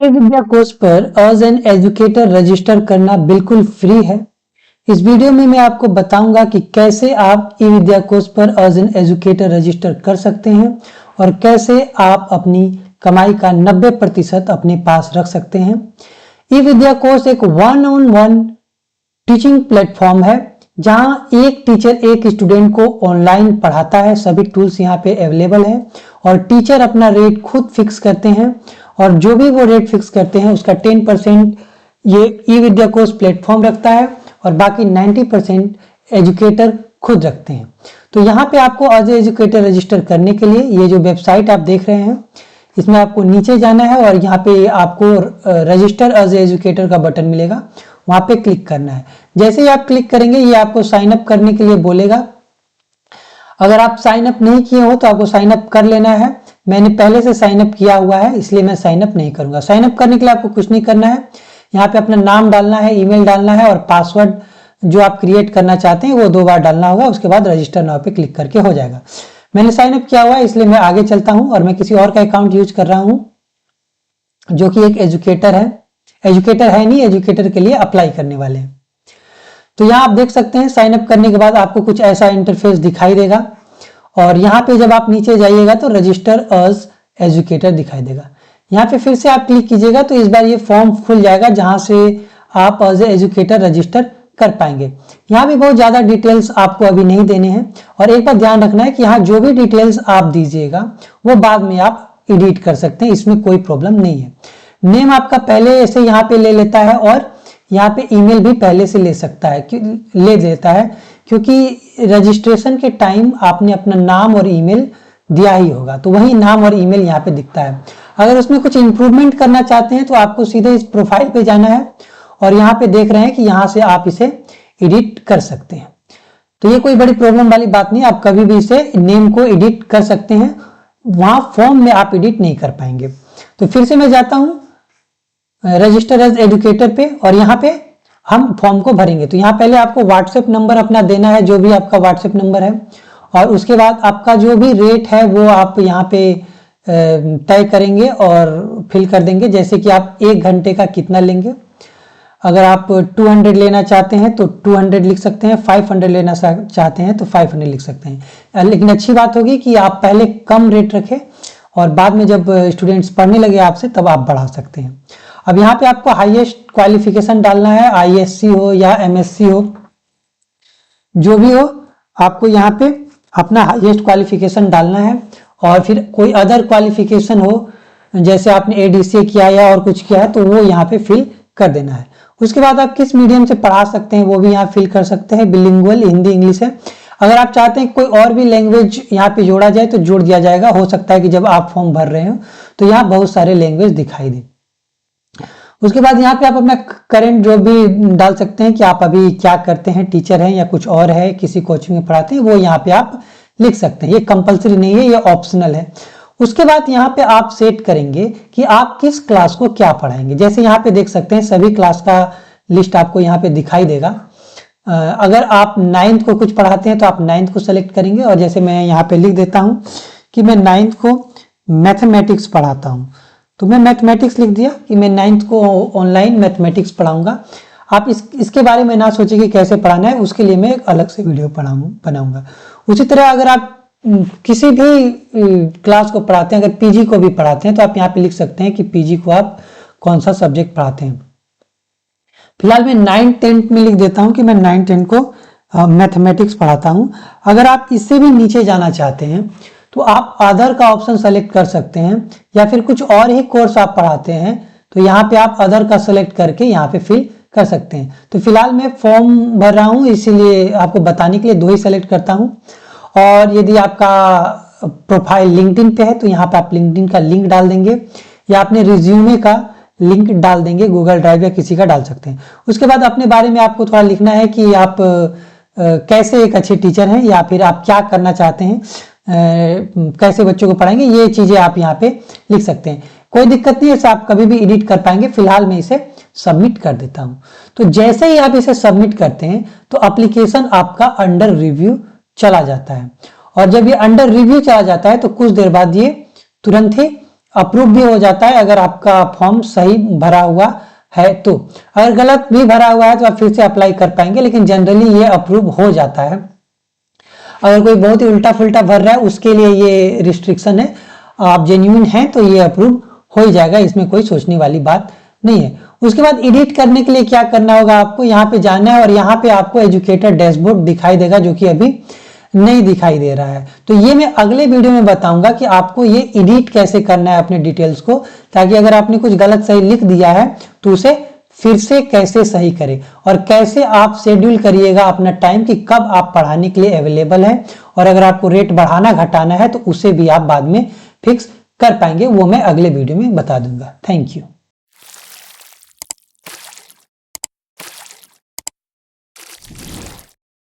ई विद्या course पर as an educator register करना बिल्कुल फ्री है। इस वीडियो में मैं आपको बताऊंगा कि कैसे आप ई विद्या कोर्स पर एज एन एजुकेटर रजिस्टर कर सकते हैं और कैसे आप अपनी कमाई का 90% अपने पास रख सकते हैं। ई विद्या कोर्स एक one on one teaching platform है जहां एक टीचर एक स्टूडेंट को ऑनलाइन पढ़ाता है। सभी टूल्स यहाँ पे अवेलेबल है और टीचर अपना रेट खुद फिक्स करते हैं और जो भी वो रेट फिक्स करते हैं उसका 10% ये ई विद्या कोर्स प्लेटफॉर्म रखता है और बाकी 90% एजुकेटर खुद रखते हैं। तो यहाँ पे आपको एज एजुकेटर रजिस्टर करने के लिए ये जो वेबसाइट आप देख रहे हैं इसमें आपको नीचे जाना है और यहाँ पे आपको रजिस्टर एज एजुकेटर का बटन मिलेगा, वहां पे क्लिक करना है। जैसे ही आप क्लिक करेंगे ये आपको साइन अप करने के लिए बोलेगा। अगर आप साइन अप नहीं किए हो तो आपको साइन अप कर लेना है। मैंने पहले से साइन अप किया हुआ है इसलिए मैं साइन अप नहीं करूंगा। साइन अप करने के लिए आपको कुछ नहीं करना है, यहाँ पे अपना नाम डालना है, ईमेल डालना है और पासवर्ड जो आप क्रिएट करना चाहते हैं वो 2 बार डालना होगा। उसके बाद रजिस्टर नाउ पे क्लिक करके हो जाएगा। मैंने साइन अप किया हुआ है इसलिए मैं आगे चलता हूं और मैं किसी और का अकाउंट यूज कर रहा हूं जो कि एक एजुकेटर है। एजुकेटर है नहीं, एजुकेटर के लिए अप्लाई करने वाले हैं। तो यहाँ आप देख सकते हैं साइन अप करने के बाद आपको कुछ ऐसा इंटरफेस दिखाई देगा और यहाँ पे जब आप नीचे जाइएगा तो रजिस्टर एज एजुकेटर दिखाई देगा। यहाँ पे फिर से आप क्लिक कीजिएगा तो इस बार ये फॉर्म खुल जाएगा जहां से आप एज एजुकेटर रजिस्टर कर पाएंगे। यहाँ भी बहुत ज्यादा डिटेल्स आपको अभी नहीं देने हैं और एक बात ध्यान रखना है कि यहाँ जो भी डिटेल्स आप दीजिएगा वो बाद में आप एडिट कर सकते हैं, इसमें कोई प्रॉब्लम नहीं है। नेम आपका पहले से यहाँ पे ले लेता है और यहाँ पे ईमेल भी पहले से ले लेता है क्योंकि रजिस्ट्रेशन के टाइम आपने अपना नाम और ईमेल दिया ही होगा तो वही नाम और ईमेल यहाँ पे दिखता है। अगर उसमें कुछ इंप्रूवमेंट करना चाहते हैं तो आपको सीधे इस प्रोफाइल पे जाना है और यहाँ पे देख रहे हैं कि यहाँ से आप इसे एडिट कर सकते हैं। तो ये कोई बड़ी प्रॉब्लम वाली बात नहीं, आप कभी भी इसे नेम को एडिट कर सकते हैं, वहां फॉर्म में आप एडिट नहीं कर पाएंगे। तो फिर से मैं जाता हूं रजिस्टर एज एजुकेटर पे और यहाँ पे हम फॉर्म को भरेंगे। तो यहाँ पहले आपको व्हाट्सएप नंबर अपना देना है, जो भी आपका व्हाट्सएप नंबर है, और उसके बाद आपका जो भी रेट है वो आप यहाँ पे तय करेंगे और फिल कर देंगे। जैसे कि आप 1 घंटे का कितना लेंगे। अगर आप 200 लेना चाहते हैं तो 200 लिख सकते हैं, 500 लेना चाहते हैं तो 500 लिख सकते हैं। लेकिन अच्छी बात होगी कि आप पहले कम रेट रखें और बाद में जब स्टूडेंट्स पढ़ने लगे आपसे तब आप बढ़ा सकते हैं। अब यहाँ पे आपको हाईएस्ट क्वालिफिकेशन डालना है, आईएससी हो या एमएससी हो, जो भी हो आपको यहाँ पे अपना हाईएस्ट क्वालिफिकेशन डालना है और फिर कोई अदर क्वालिफिकेशन हो जैसे आपने एडीसीए किया या और कुछ किया है तो वो यहाँ पे फिल कर देना है। उसके बाद आप किस मीडियम से पढ़ा सकते हैं वो भी यहाँ फिल कर सकते हैं। बिलिंगुअल हिंदी इंग्लिश है। अगर आप चाहते हैं कोई और भी लैंग्वेज यहाँ पे जोड़ा जाए तो जोड़ दिया जाएगा। हो सकता है कि जब आप फॉर्म भर रहे हो तो यहाँ बहुत सारे लैंग्वेज दिखाई दे। उसके बाद यहाँ पे आप अपना करंट जॉब भी डाल सकते हैं कि आप अभी क्या करते हैं, टीचर हैं या कुछ और है, किसी कोचिंग में पढ़ाते हैं, वो यहाँ पे आप लिख सकते हैं। ये कंपलसरी नहीं है, ये ऑप्शनल है। उसके बाद यहाँ पे आप सेट करेंगे कि आप किस क्लास को क्या पढ़ाएंगे। जैसे यहाँ पे देख सकते हैं सभी क्लास का लिस्ट आपको यहाँ पे दिखाई देगा। अगर आप 9th को कुछ पढ़ाते हैं तो आप 9th को सेलेक्ट करेंगे और जैसे मैं यहाँ पे लिख देता हूँ कि मैं 9th को मैथमेटिक्स पढ़ाता हूँ तो मैं मैथमेटिक्स लिख दिया कि मैं 9th को ऑनलाइन मैथमेटिक्स पढ़ाऊंगा। आप इसके बारे में ना सोचिए कि कैसे पढ़ाना है, उसके लिए मैं एक अलग से वीडियो बनाऊंगा। उसी तरह अगर आप किसी भी क्लास को पढ़ाते हैं, अगर पीजी को भी पढ़ाते हैं तो आप यहाँ पे लिख सकते हैं कि पीजी को आप कौन सा सब्जेक्ट पढ़ाते हैं। फिलहाल मैं 9th 10th में लिख देता हूँ कि मैं 9th 10th को मैथमेटिक्स पढ़ाता हूँ। अगर आप इससे भी नीचे जाना चाहते हैं तो आप अदर का ऑप्शन सेलेक्ट कर सकते हैं या फिर कुछ और ही कोर्स आप पढ़ाते हैं तो यहाँ पे आप अदर का सेलेक्ट करके यहाँ पे फिल कर सकते हैं। तो फिलहाल मैं फॉर्म भर रहा हूँ इसीलिए आपको बताने के लिए 2 ही सेलेक्ट करता हूँ। और यदि आपका प्रोफाइल लिंक्डइन पे है तो यहाँ पे आप लिंक्डइन का लिंक डाल देंगे या अपने रिज्यूमे का लिंक डाल देंगे, गूगल ड्राइव या किसी का डाल सकते हैं। उसके बाद अपने बारे में आपको थोड़ा लिखना है कि आप कैसे एक अच्छे टीचर हैं या फिर आप क्या करना चाहते हैं, कैसे बच्चों को पढ़ाएंगे, ये चीजें आप यहाँ पे लिख सकते हैं। कोई दिक्कत नहीं है, इसे आप कभी भी एडिट कर पाएंगे। फिलहाल मैं इसे सबमिट कर देता हूं। तो जैसे ही आप इसे सबमिट करते हैं तो एप्लीकेशन आपका अंडर रिव्यू चला जाता है और जब ये अंडर रिव्यू चला जाता है तो कुछ देर बाद ये तुरंत ही अप्रूव भी हो जाता है अगर आपका फॉर्म सही भरा हुआ है। तो अगर गलत भी भरा हुआ है तो आप फिर से अप्लाई कर पाएंगे, लेकिन जनरली ये अप्रूव हो जाता है। अगर कोई बहुत ही उल्टा फुल्टा भर रहा है उसके लिए ये रिस्ट्रिक्शन है, आप जेन्युइन हैं तो ये अप्रूव हो ही जाएगा, इसमें कोई सोचने वाली बात नहीं है। उसके बाद एडिट करने के लिए क्या करना होगा, आपको यहाँ पे जाना है और यहाँ पे आपको एजुकेटर डैशबोर्ड दिखाई देगा, जो कि अभी नहीं दिखाई दे रहा है। तो ये मैं अगले वीडियो में बताऊंगा कि आपको ये एडिट कैसे करना है अपने डिटेल्स को, ताकि अगर आपने कुछ गलत सही लिख दिया है तो उसे फिर से कैसे सही करें और कैसे आप शेड्यूल करिएगा अपना टाइम कि कब आप पढ़ाने के लिए अवेलेबल है, और अगर आपको रेट बढ़ाना घटाना है तो उसे भी आप बाद में फिक्स कर पाएंगे, वो मैं अगले वीडियो में बता दूंगा। Thank you.